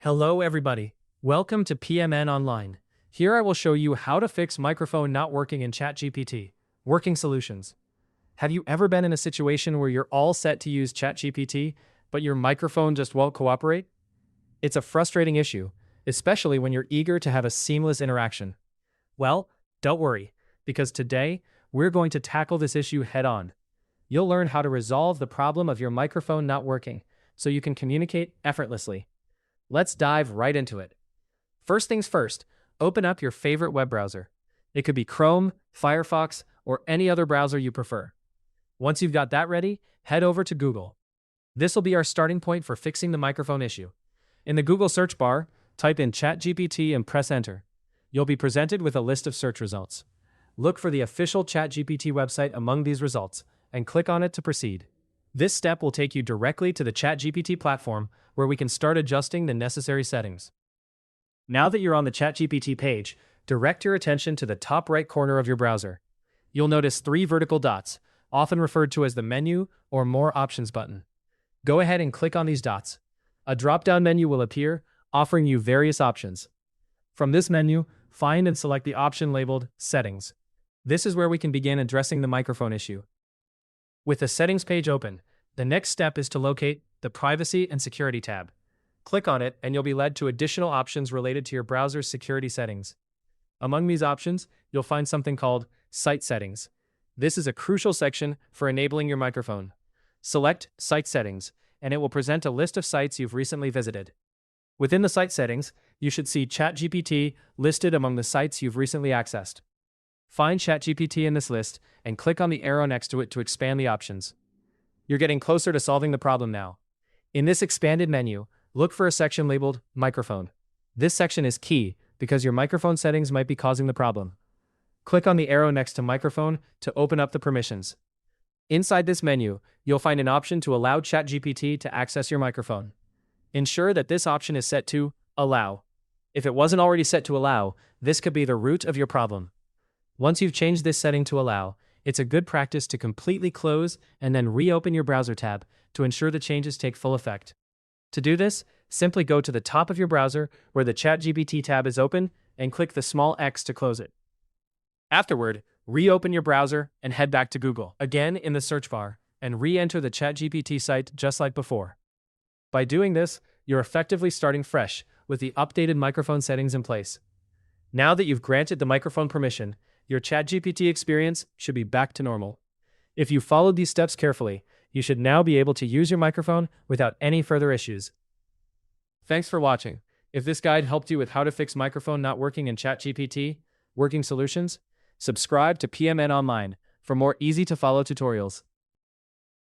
Hello everybody. Welcome to PMN Online. Here I will show you how to fix microphone not working in ChatGPT. Working solutions. Have you ever been in a situation where you're all set to use ChatGPT, but your microphone just won't cooperate? It's a frustrating issue, especially when you're eager to have a seamless interaction. Well, don't worry, because today we're going to tackle this issue head on. You'll learn how to resolve the problem of your microphone not working, so you can communicate effortlessly. Let's dive right into it. First things first, open up your favorite web browser. It could be Chrome, Firefox, or any other browser you prefer. Once you've got that ready, head over to Google. This will be our starting point for fixing the microphone issue. In the Google search bar, type in ChatGPT and press enter. You'll be presented with a list of search results. Look for the official ChatGPT website among these results and click on it to proceed. This step will take you directly to the ChatGPT platform where we can start adjusting the necessary settings. Now that you're on the ChatGPT page, direct your attention to the top right corner of your browser. You'll notice 3 vertical dots, often referred to as the menu or more options button. Go ahead and click on these dots. A drop-down menu will appear, offering you various options. From this menu, find and select the option labeled Settings. This is where we can begin addressing the microphone issue. With the Settings page open, the next step is to locate the Privacy and Security tab. Click on it and you'll be led to additional options related to your browser's security settings. Among these options, you'll find something called Site Settings. This is a crucial section for enabling your microphone. Select Site Settings, and it will present a list of sites you've recently visited. Within the site settings, you should see ChatGPT listed among the sites you've recently accessed. Find ChatGPT in this list and click on the arrow next to it to expand the options. You're getting closer to solving the problem now. In this expanded menu, look for a section labeled Microphone. This section is key because your microphone settings might be causing the problem. Click on the arrow next to Microphone to open up the permissions. Inside this menu, you'll find an option to allow ChatGPT to access your microphone. Ensure that this option is set to Allow. If it wasn't already set to Allow, this could be the root of your problem. Once you've changed this setting to Allow, it's a good practice to completely close and then reopen your browser tab to ensure the changes take full effect. To do this, simply go to the top of your browser where the ChatGPT tab is open and click the small X to close it. Afterward, reopen your browser and head back to Google, again in the search bar, and re-enter the ChatGPT site just like before. By doing this, you're effectively starting fresh with the updated microphone settings in place. Now that you've granted the microphone permission, your ChatGPT experience should be back to normal. If you followed these steps carefully, you should now be able to use your microphone without any further issues. Thanks for watching. If this guide helped you with how to fix microphone not working in ChatGPT, working solutions, subscribe to PMN Online for more easy-to-follow tutorials.